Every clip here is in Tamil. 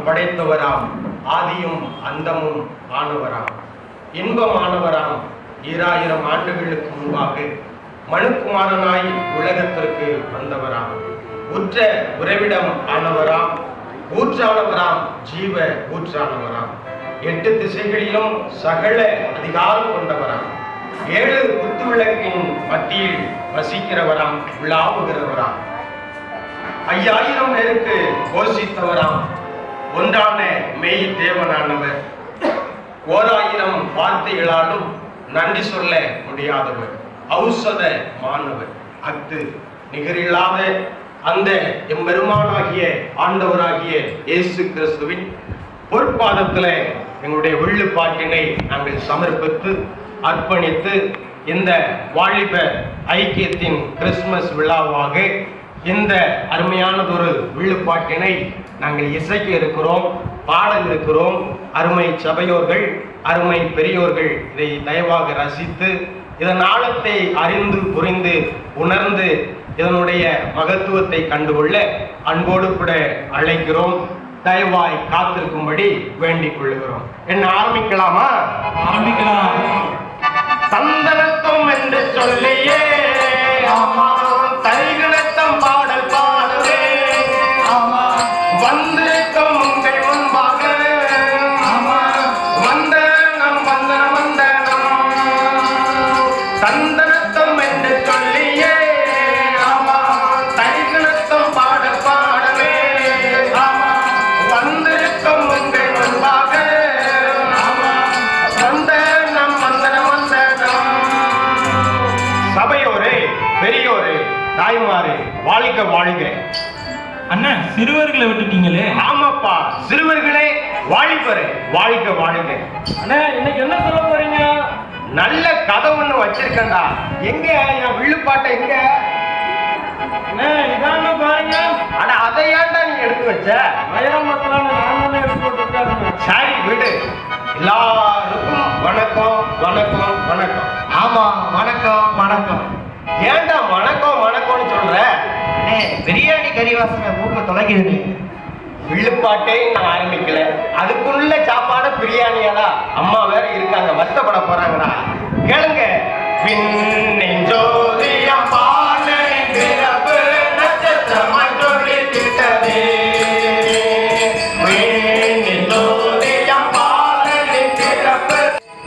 படைத்தவராம், ஆதியும் அந்தமும் ஆனவராம், இன்பமானவராம், 2000 ஆண்டுகளுக்கு முன்பாக மனுக்குமாரனாய் உலகத்திற்கு வந்தவராம், உற்ற உறைவிடம் ஆனவராம், ஊற்றானவராம், ஜீவ ஊற்றானவராம், 8 திசைகளிலும் சகல அதிகாரம் கொண்டவராம், 7 குத்துவிளக்கின் மத்தியில் வசிக்கிறவராம், விழாவுகிறவராம், 5000 பேருக்கு போஷித்தவராம், ஒன்றான மெய் தேவனானவர், 1000 வார்த்தைகளாலும் நன்றி சொல்ல முடியாதவர், ஔஷத மாணவர், அத்து நிகரில்லாத அந்த எம்பெருமானாகிய ஆண்டவராகிய இயேசு கிறிஸ்துவின் பொற்பாதத்தில் எங்களுடைய வில்லுப்பாட்டினை நாங்கள் சமர்ப்பித்து அர்ப்பணித்து இந்த வாலிப ஐக்கியத்தின் கிறிஸ்துமஸ் விழாவாக இந்த அருமையானதொரு வில்லுப்பாட்டினை நாங்கள் இசைக்க இருக்கிறோம், பாட இருக்கிறோம். அருமை சபையோர்கள், அருமை பெரியோர்கள் இதை தயவாக ரசித்து இதன் ஆழத்தை அறிந்து புரிந்து உணர்ந்து இதனுடைய மகத்துவத்தை கண்டுகொள்ள அன்போடு கூட அழைக்கிறோம். தயவாய் காத்திருக்கும்படி வேண்டிக் கொள்ளுகிறோம். என்ன ஆரம்பிக்கலாமா? ஆரம்பிக்கலாம். சந்தனத்தும் என்று சொல்லியே தைகளத்தம் பாடல் பாடவே வந்திருக்கும் உங்கள் முன்பாக வந்தனம் வந்தனம் வந்தனம். சந்தனத்தும் என்று சொல்லியே தைகளத்தம் பாடல் பாடவே வந்திருக்கும் உங்கள் முன்பாக வந்தனம் வந்தனம் வந்தனம். சபையோரே, பெரியோரே, தாய்மாரே, வாழ்க வாழ்க. அண்ணா, சிறுவர்களை விட்டுட்டீங்களே. ஆமாப்பா, சிறுவர்களே, வாலிபரே, வாழ்க வாழ்க. அண்ணா, இன்னைக்கு என்ன சொல்ல போறீங்க? நல்ல கதை ஒண்ணு வச்சிருக்கேன்டா. எங்க என் வில்லுப்பாட்டை எங்க? இதான பாருங்க. அட, அதை ஏன்டா நீ எடுத்து வச்ச? சரி விடு. எல்லாருக்கும் வணக்கம் வணக்கம் வணக்கம். ஆமா, வணக்கம் வணக்கம். ஏன்டா வணக்கம் வணக்கம்னு சொல்ற? பிரியாணி கறி வாசனை மூக்க தொலைக்கிறது. வில்லுப்பாட்டே நான் ஆரம்பிக்கல, அதுக்குள்ள சாப்பாடு பிரியாணியாடா. அம்மா வேற இருக்காங்க, வருத்தப்பட போறாங்கடா. கேளுங்க. விண்ணெஞ்சோதியம் பாலனின் பிறப்பு நட்சத்திரமாய் ஜொலித்திட்டதே. விண்ணெஞ்சோதியம் பாலனின் பிறப்பு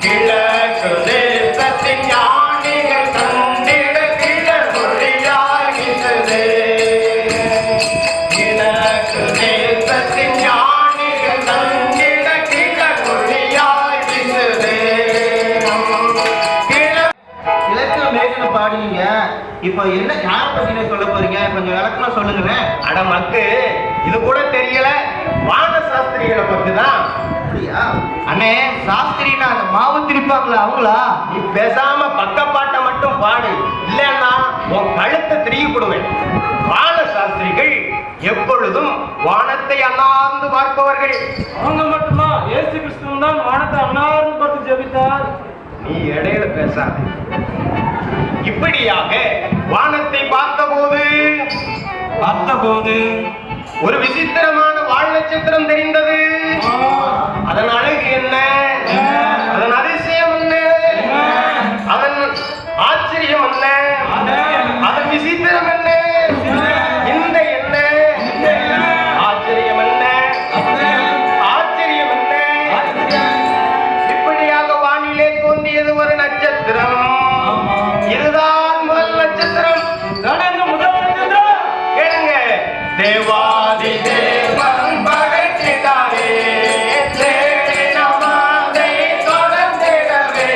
கிழக்கு தேசத்தின் ஞானிகள் கண்டிட கிழர் மொழியாகிட்டதே. கிழக்கு தேசத்தின் ஞானிகள் கண்டிட கிழர் மொழியாகிட்டதே. இலக்கணம் மேக்கணும் பாடுவீங்க. இப்போ என்ன யார பத்தின சொல்ல போறீங்க? கொஞ்சம் விளக்கமா சொல்லுங்களேன். அட மக்கு, இது கூட தெரியல? வான சாஸ்திரிகளை பத்தி தான். அப்படியா அண்ணே? சாஸ்திரினா அந்த மாவு திரிப்பாங்களா, அவங்களா? நீ பேசாம பக்கப்பாட்டை மட்டும் பாடு, இல்லன்னா உன் கழுத்தை திரிவிடுவேன். வான சாஸ்திரிகள் எப்பொழுதும் வானத்தை அண்ணார்ந்து பார்ப்பவர்கள். அவங்க மட்டுமா? இயேசு கிறிஸ்துவும் தான் வானத்தை அண்ணார்ந்து பார்த்து ஜெபித்தார். நீ இடையில பேசாத. இப்படியாக வானத்தை பார்த்தபோது ஒரு விசித்திரமான வால் நட்சத்திரம் தெரிந்தது. அதன் அழகு என்ன? அதன் அதிசயம் என்ன? அதன் ஆச்சரியம் என்ன? அதன் விசித்திரம் என்ன? இந்த என்ன? ஆச்சரியம் என்ன? ஆச்சரியம் என்ன? இப்படியாக வானிலே தோன்றியது ஒரு நட்சத்திரம். இதுதான் முதல் நட்சத்திரம். முதல் நட்சத்திரம். கேளுங்க. தேவாதி தேவன் படைத்திட்டாரே, தேடினமாதை தொடர்ந்திடவே,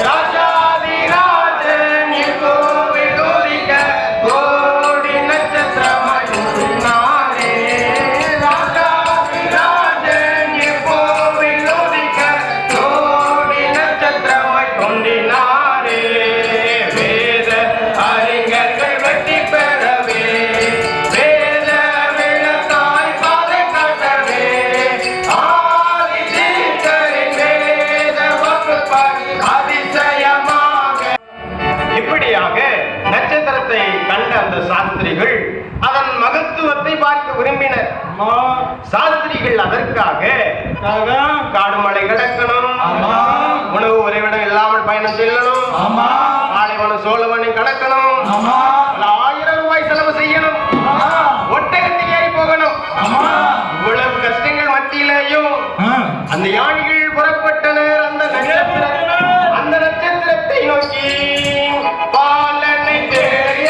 ராஜாதி ராஜன் இக்கோவில் உதிக்க கோடி நட்சத்திரமாய் தோன்றினாரே. ராஜாதி ராஜன் இக்கோவில் உதிக்க கோடி நட்சத்திரமாய் தோன்றினாரே. வேத அறிஞர்கள் வெற்றி பெறவே, வேத பார்க்க விரும்பினர். சாஸ்திரிகள் அதற்காக காடு மலை கடக்கணும், உணவு உறைவிடம் இல்லாமல் பயணம் செல்லணும், பாலைவனம் சோழவனம் கடக்கணும், பல 1000 ரூபாய் செலவு செய்யணும், ஒட்டகத்தில் ஏறி போகணும். இவ்வளவு கஷ்டங்கள் மத்தியிலேயும் அந்த யானைகள் புறப்பட்டனர். அந்த நட்சத்திரத்தை நோக்கி பாலனை தேடிய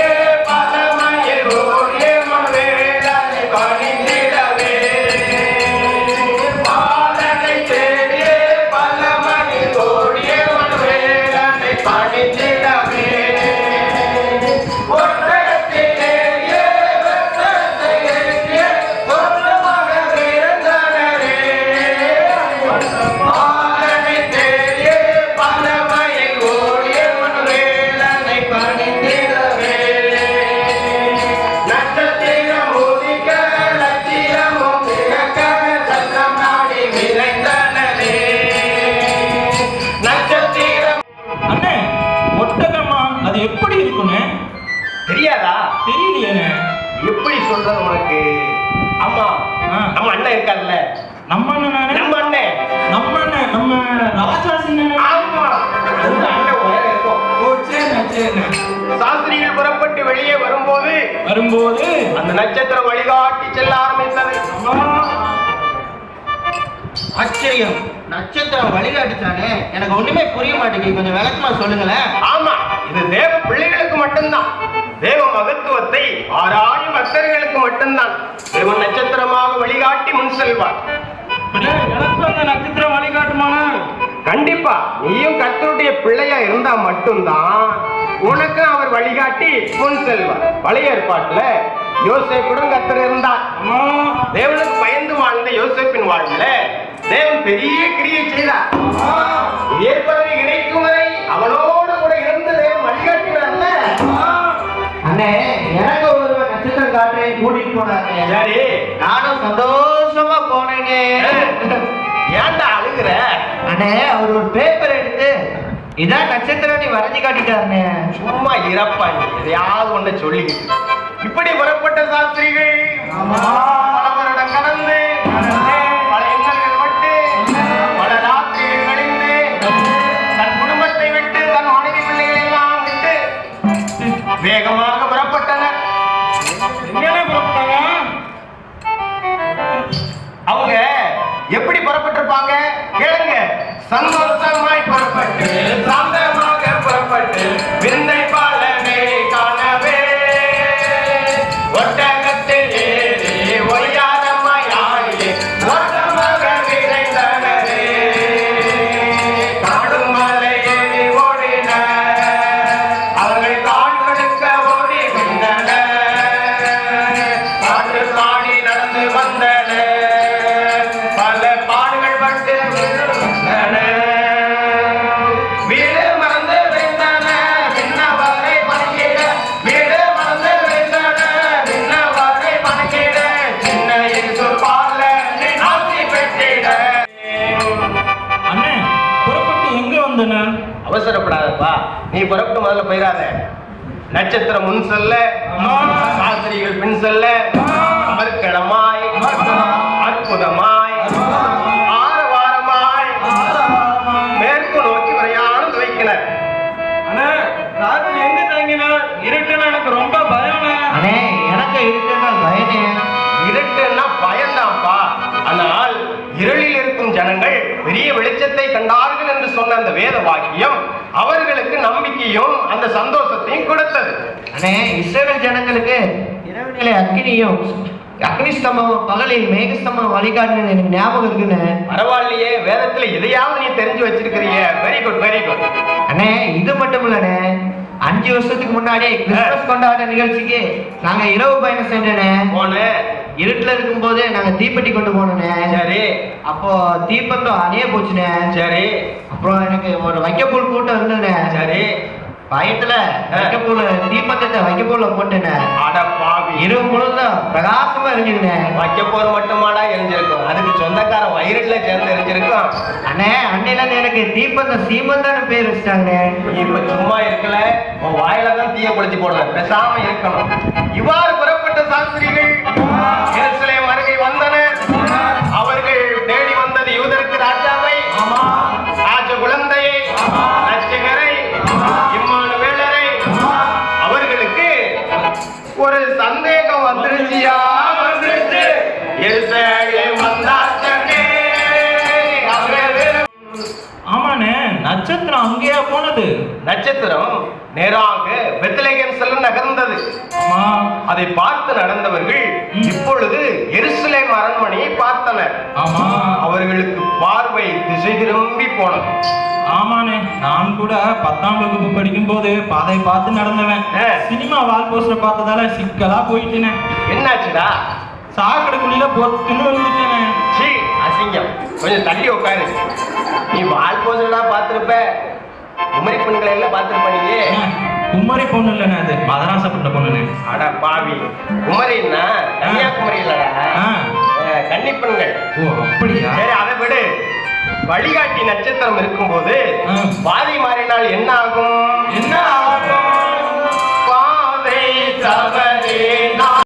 பலமயில் ஓடிய மவேலனை பணிந்திடவே, பாலனை தேடிய பலமயில் ஓடிய மவேலனை பணிந்திடவே, ஒட்டகத்தில் ஏறிய ரத்தத்தை ஏற்றிய சொந்தமாக இருந்தனரே, பாலனை தேடிய பலமயில் ஓடிய மவேலனை பணிந்திடவே, நட்சத்திரம் உதிக்க லட்சியமும் திறக்க சத்தம் நாடி விரைந்தனரே, நட்சத்திரம். அண்ணே, ஒட்டகமா அது எப்படி இருக்குன்னு தெரியாதா? தெரியலையே. எப்படி சொல்றது உனக்கு? ஆமா, நம்ம அண்ணன் இருக்கார்ல, நம்ம அண்ணன் நம்ம அண்ணன், நம்ம ராஜா சின்ன. ஆமா, அந்த அண்ணன் உயரம் இருக்கும். சரிண்ணே. சாஸ்திரிகள் புறப்பட்டு வெளியே வரும்போது அந்த நட்சத்திரம் வழிகாட்டி செல்ல ஆரம்பித்தது. ஆச்சரியம், நட்சத்திரம் வழிகாட்டுச்சானே, எனக்கு ஒண்ணுமே புரிய மாட்டேங்குது, கொஞ்சம் விளக்கமா சொல்லுங்களேன். ஆமா, இது தேவ பிள்ளைகளுக்கு மட்டும்தான். தேவ மகத்துவத்தை ஆராயும் பக்தர்களுக்கு மட்டும்தான் தேவன் நட்சத்திரமாக வழிகாட்டி முன் செல்வார். எனக்கு அந்த நட்சத்திரம் வழிகாட்டுமான. கண்டிப்பா, நீயும் கர்த்தருடைய பிள்ளையா இருந்தா மட்டும்தான் உனக்கு அவர் வழிகாட்டி முன் செல்வார். பழைய ஏற்பாட்டுல யோசேப்புடன் கர்த்தர் இருந்தார். தேவனுக்கு பயந்து வாழ்ந்த யோசேப்பின் வாழ்வுல தேவன் பெரிய கிரியை செய்தார். ஏற்பதை கிடைக்கும் வரை அவனோடு கூட இருந்து தேவன் வழிகாட்டினார்ல. அண்ணே, எனக்கு ஒரு நட்சத்திரம் காட்டுறேன் கூட்டிட்டு போனாங்க. சரி, நானும் சந்தோஷமா போனேனே. ஏன்டா அழுகுற? அண்ணே, அவர் ஒரு பேப்பர் எடுத்து இதான் நட்சத்திரம் நீ வரைஞ்சி காட்டிட்டாருண்ணே. சும்மா இறப்பா, எதையாவது ஒண்ணு சொல்லிக்கிட்டு. இப்படி புறப்பட்ட சாஸ்திரிகள் பல வருடம் கடந்து பல இன்னல்கள் விட்டு பல ராத்திரிகள் கழிந்து தன் குடும்பத்தை விட்டு தன் மனைவி பிள்ளைகளை எல்லாம் விட்டு வேகமாக புறப்பட்டனர். அவங்க எப்படி புறப்பட்டிருப்பாங்க கேளுங்க. சந்தோஷமாய் புறப்பட்டு சாந்தமாக புறப்பட்டு விருந்தை பாலனை காணவே, ஒட்டகத்தில் ஏறி ஒய்யாரமாய் ஆடி ஓட்டமாக விரைந்தனரே, காடும் மலை ஏறி ஓடினர், அவர்கள் கால் கொடுக்க ஓடி வந்தனர், காட்டு பாடி நடந்து வந்தனர், பல பாடுகள் பட்டு வீடு மறந்து விழுந்தன விண்ணவரை பணிக்கிட, வீடு மறந்து விழுந்தன விண்ணவரை பணிக்கிட, சின்ன இயேசு பாலனை ஆசி பெற்றிட. அண்ணே, புறப்பட்டு எங்க வந்தன? அவசரப்படாதப்பா, நீ புறப்பட்டு முதல்ல போயிடாத. நட்சத்திரம் முன் செல்ல, சாஸ்திரிகள் பின் செல்ல, அமர்க்களமாய் அற்புதமாய் ஆரவாரமாய் மேற்கு நோக்கி பிரயாணம் துவைக்கினர். அண்ணே, ராத்திரி எங்க தங்கினார்? இருட்டுன்னா எனக்கு ரொம்ப பயம். அண்ணே, எனக்கு இருக்குன்னா பயனே. இருட்டுன்னா பயம்தான்ப்பா. ஆனால் இருளில் இருக்கும் ஜனங்கள் பெரிய வெளிச்சத்தை கண்டார்கள் என்று சொன்ன அந்த வேத வாக்கியம் அவர்களுக்கு நம்பிக்கையும் அந்த சந்தோஷத்தையும் கொடுத்தது. அண்ணே, இஸ்ரவேல் ஜனங்களுக்கு இரவு நிலை அக்னியும் அக்னிஸ்தம்பம் பகலில் மேகஸ்தம்பம் வழிகாட்டுனது எனக்கு ஞாபகம் இருக்குன்னு. பரவாயில்லையே, வேதத்துல எதையாவது நீ தெரிஞ்சு வச்சிருக்கிறிய. Very good, very good. அண்ணே, இது மட்டும் இல்லண்ணே, 5 வருஷத்துக்கு முன்னாடி கிறிஸ்துமஸ் கொண்டாட்ட நிகழ்ச்சிக்கு நாங்க இரவு பயணம் சென்றேனே. போனேன். இருட்டுல இருக்கும் போது நாங்க தீப்பெட்டி கொண்டு போனோண்ணே. சரி. அப்போ தீப்பந்தம் அணைய போச்சுண்ணே. சரி. அப்புறம் எனக்கு ஒரு வைக்கப்புல் கூட்டம் இருந்ததுண்ணே. சரி. பயத்துல வைக்கப்புல் தீப்பந்தத்தை வைக்கப்புல்ல போட்டேண்ணே. அட பாவி, இரவு முழுதும் பிரகாசமா இருந்துதுண்ணே. வைக்கப்போர் மட்டுமாடா எரிஞ்சிருக்கும், அதுக்கு சொந்தக்கார வயிறுல சேர்ந்து எரிஞ்சிருக்கும். அண்ணே, அன்னையில இருந்து எனக்கு தீப்பந்தம் சீமந்தான்னு பேர் வச்சுட்டாங்கண்ணே. நீ இப்ப சும்மா இருக்கல, உன் வாயில தான் தீய குளிச்சு போடணும், பேசாம இருக்கணும். இவ்வாறு புறப்பட்ட சாஸ்திரிகள் நட்சத்திரம் அங்கேயா போனது? நட்சத்திரம் நேராக பெத்லகேம் செல்ல நகர்ந்தது. ஆமா. அதை பார்த்து நடந்தவர்கள் இப்பொழுது எருசலேம் அரண்மனையை பார்த்தனர். ஆமா. அவர்களுக்கு பார்வை திசை திரும்பி போனது. ஆமாண்ணே, நான் கூட 10ஆம் வகுப்பு படிக்கும் போது பாதை பார்த்து நடந்தவன். சினிமா வால் போஸ்டர் பார்த்ததால சிக்கலா போயிட்டேனே. என்னாச்சுடா? சாக்கடைக்குள்ள பொத்துன்னு விழுந்துட்டேனே. சீ, அசிங்கம். கொஞ்சம் தள்ளி உட்காரு. நீ வால் போஸ்டர்லாம் பார்த்திருப்ப, குமரி பெண்களை எல்லாம் பார்த்திருப்ப. நீ குமரி பொண்ணு இல்லைண்ணே, அது மதராசப்பட்ட பொண்ணுண்ணே. அட பாவி, குமரின்னா கன்னியாகுமரி இல்லடா, கன்னி பெண்கள். ஓ அப்படியா? சரி, அதை விடு. வழிகாட்டி நட்சத்திரம் இருக்கும்போது பாதை மாறினால் என்ன ஆகும்?